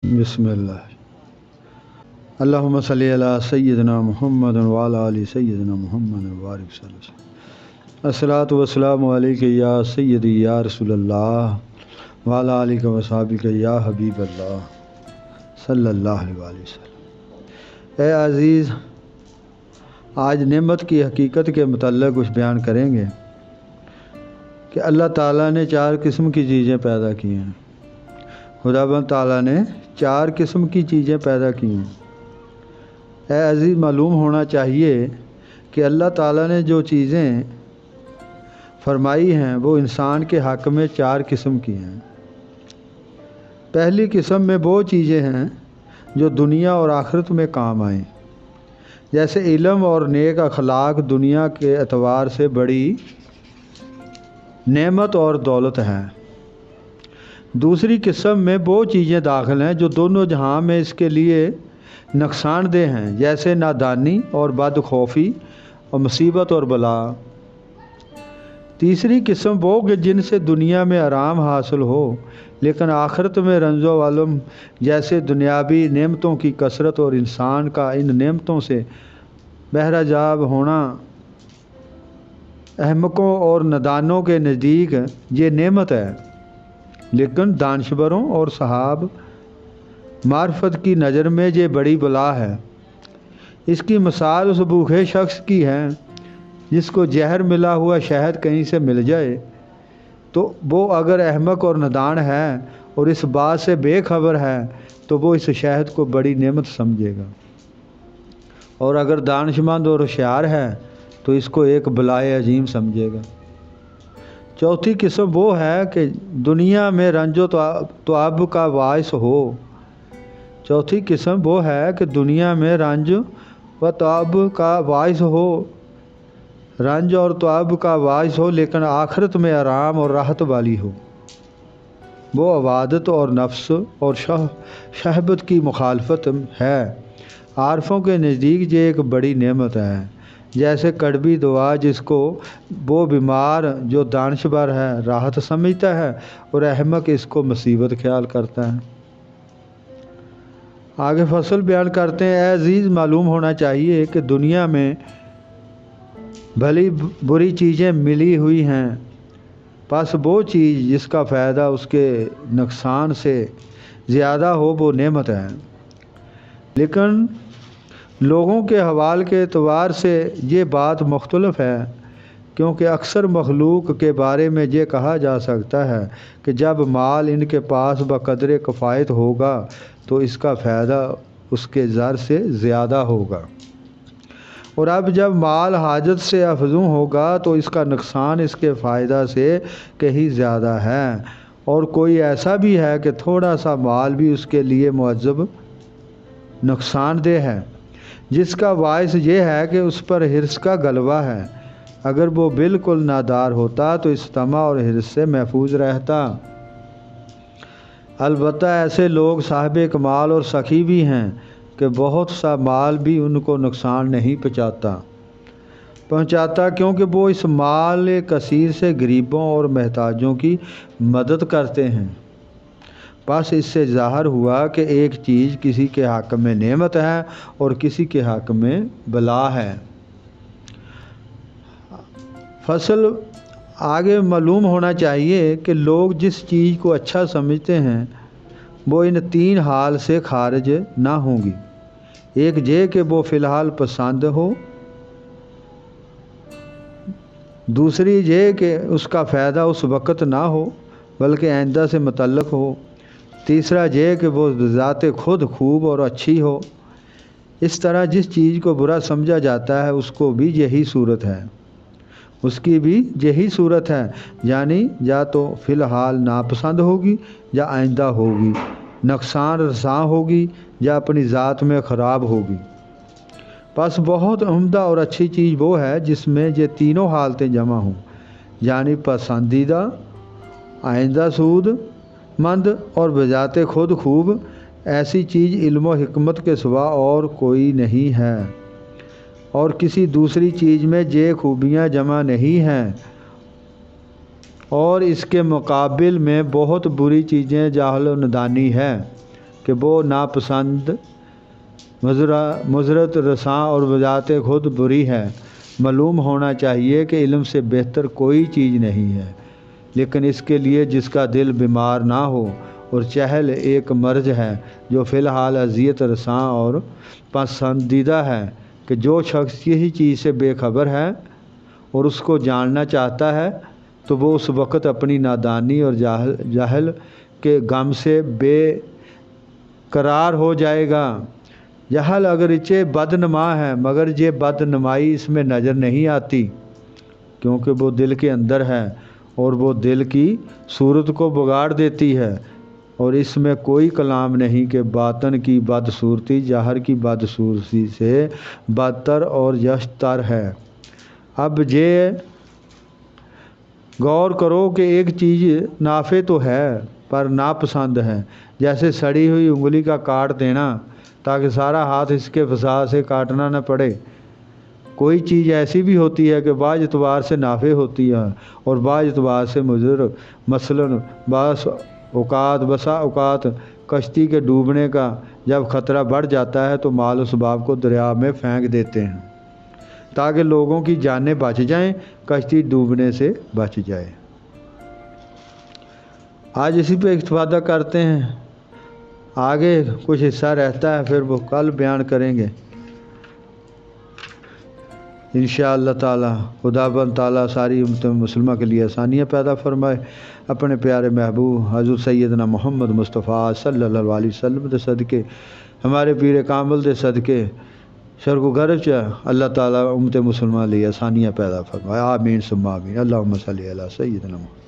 بسم اللہ اللہم صلی علی سیدنا محمد وعلی آل سیدنا محمد وبارک صلی اللہ علیہ وسلم الصلاۃ والسلام علیک یا سیدی یا رسول اللہ وعلی آلک وصحبک یا حبیب اللہ صلی اللہ علیہ وسلم۔ اے عزیز، آج نعمت کی حقیقت کے متعلق کچھ بیان کریں گے کہ اللہ تعالیٰ نے 4 قسم کی چیزیں پیدا کی ہیں۔ خداوند تعالیٰ نے 4 قسم کی چیزیں پیدا کی ہیں۔ اے عزیز، معلوم ہونا چاہیے کہ اللہ تعالیٰ نے جو چیزیں فرمائی ہیں وہ انسان کے حق میں 4 قسم کی ہیں۔ پہلی قسم میں وہ چیزیں ہیں جو دنیا اور آخرت میں کام آئیں، جیسے علم اور نیک اخلاق دنیا کے اعتبار سے بڑی نعمت اور دولت ہیں۔ دوسری قسم میں وہ چیزیں داخل ہیں جو دونوں جہاں میں اس کے لیے نقصان دہ ہیں، جیسے نادانی اور بدخوفی اور مصیبت اور بلا۔ تیسری قسم وہ کہ جن سے دنیا میں آرام حاصل ہو لیکن آخرت میں رنج و غم، جیسے دنیاوی نعمتوں کی کثرت اور انسان کا ان نعمتوں سے بہرہ جاب ہونا۔ احمقوں اور نادانوں کے نزدیک یہ نعمت ہے، لیکن دانشوروں اور صحاب معرفت کی نظر میں یہ بڑی بلا ہے۔ اس کی مثال اس بھوکے شخص کی ہے جس کو زہر ملا ہوا شہد کہیں سے مل جائے تو وہ اگر احمق اور نادان ہے اور اس بات سے بے خبر ہے تو وہ اس شہد کو بڑی نعمت سمجھے گا، اور اگر دانشمند اور ہوشیار ہے تو اس کو ایک بلائے عظیم سمجھے گا۔ چوتھی قسم وہ ہے کہ دنیا میں رنج و تعب کا باعث ہو۔ چوتھی قسم وہ ہے کہ دنیا میں رنج و تعب کا باعث ہو، رنج اور تعب کا باعث ہو لیکن آخرت میں آرام اور راحت والی ہو۔ وہ عبادت اور نفس اور شہوت کی مخالفت ہے۔ عارفوں کے نزدیک یہ ایک بڑی نعمت ہے، جیسے کڑوی دوا جس کو وہ بیمار جو دانشور ہے راحت سمجھتا ہے اور احمق اس کو مصیبت خیال کرتا ہے۔ آگے فصل بیان کرتے ہیں۔ اے عزیز، معلوم ہونا چاہیے کہ دنیا میں بھلی بری چیزیں ملی ہوئی ہیں، پس وہ چیز جس کا فائدہ اس کے نقصان سے زیادہ ہو وہ نعمت ہے، لیکن لوگوں کے حوال کے اعتبار سے یہ بات مختلف ہے، کیونکہ اکثر مخلوق کے بارے میں یہ کہا جا سکتا ہے کہ جب مال ان کے پاس بقدر کفایت ہوگا تو اس کا فائدہ اس کے زر سے زیادہ ہوگا، اور اب جب مال حاجت سے افزوں ہوگا تو اس کا نقصان اس کے فائدہ سے کہیں زیادہ ہے، اور کوئی ایسا بھی ہے کہ تھوڑا سا مال بھی اس کے لیے معذب نقصان دہ ہے، جس کا باعث یہ ہے کہ اس پر حرص کا غلبہ ہے۔ اگر وہ بالکل نادار ہوتا تو اس طمع اور حرص سے محفوظ رہتا۔ البتہ ایسے لوگ صاحب کمال اور سخی بھی ہیں کہ بہت سا مال بھی ان کو نقصان نہیں پہنچاتا، کیونکہ وہ اس مال کثیر سے غریبوں اور محتاجوں کی مدد کرتے ہیں۔ بس اس سے ظاہر ہوا کہ ایک چیز کسی کے حق میں نعمت ہے اور کسی کے حق میں بلا ہے۔ فصل آگے معلوم ہونا چاہیے کہ لوگ جس چیز کو اچھا سمجھتے ہیں وہ ان 3 حال سے خارج نہ ہوں گی۔ ایک یہ کہ وہ فی الحال پسند ہو، دوسری یہ کہ اس کا فائدہ اس وقت نہ ہو بلکہ آئندہ سے متعلق ہو، تیسرا یہ کہ وہ بذات خود خوب اور اچھی ہو۔ اس طرح جس چیز کو برا سمجھا جاتا ہے اس کو بھی یہی صورت ہے، اس کی بھی یہی صورت ہے، یعنی یا تو فی الحال ناپسند ہوگی یا آئندہ ہوگی، نقصان رساں ہوگی یا اپنی ذات میں خراب ہوگی۔ بس بہت عمدہ اور اچھی چیز وہ ہے جس میں یہ تینوں حالتیں جمع ہوں، یعنی پسندیدہ، آئندہ سود مند اور بذات خود خوب۔ ایسی چیز علم و حکمت کے سوا اور کوئی نہیں ہے، اور کسی دوسری چیز میں یہ خوبیاں جمع نہیں ہیں، اور اس کے مقابل میں بہت بری چیزیں جہل و نادانی ہے، کہ وہ ناپسند مضرت رساں اور بذات خود بری ہے۔ معلوم ہونا چاہیے کہ علم سے بہتر کوئی چیز نہیں ہے، لیکن اس کے لیے جس کا دل بیمار نہ ہو، اور جہل ایک مرض ہے جو فی الحال اذیت رساں اور پسندیدہ ہے کہ جو شخص یہی چیز سے بے خبر ہے اور اس کو جاننا چاہتا ہے تو وہ اس وقت اپنی نادانی اور جہل کے غم سے بے قرار ہو جائے گا۔ جہل اگرچہ بدنما ہے مگر یہ بدنمائی اس میں نظر نہیں آتی، کیونکہ وہ دل کے اندر ہے اور وہ دل کی صورت کو بگاڑ دیتی ہے، اور اس میں کوئی کلام نہیں کہ باطن کی بدصورتی ظاہر کی بدصورتی سے بدتر اور یشتر ہے۔ اب یہ غور کرو کہ ایک چیز نافع تو ہے پر ناپسند ہے، جیسے سڑی ہوئی انگلی کا کاٹ دینا تاکہ سارا ہاتھ اس کے فساد سے کاٹنا نہ پڑے۔ کوئی چیز ایسی بھی ہوتی ہے کہ بعض اعتبار سے نافع ہوتی ہے اور بعض اعتبار سے مضر، مثلاً بسا اوقات کشتی کے ڈوبنے کا جب خطرہ بڑھ جاتا ہے تو مال و اسباب کو دریا میں پھینک دیتے ہیں تاکہ لوگوں کی جانیں بچ جائیں، کشتی ڈوبنے سے بچ جائے۔ آج اسی پہ استفادہ کرتے ہیں، آگے کچھ حصہ رہتا ہے پھر وہ کل بیان کریں گے انشاءاللہ تعالی۔ خدا بند تعالی ساری امت مسلمہ کے لیے آسانیاں پیدا فرمائے، اپنے پیارے محبوب حضرت سیدنا محمد مصطفیٰ صلی اللہ علیہ وسلم دے صدقے، ہمارے پیر کامل دے صدقے شرک و غرب چ اللہ تعالی امت مسلمہ لیے آسانیاں پیدا فرمائے، آمین ثم آمین۔ اللہم صلی علی سیدنا محمد۔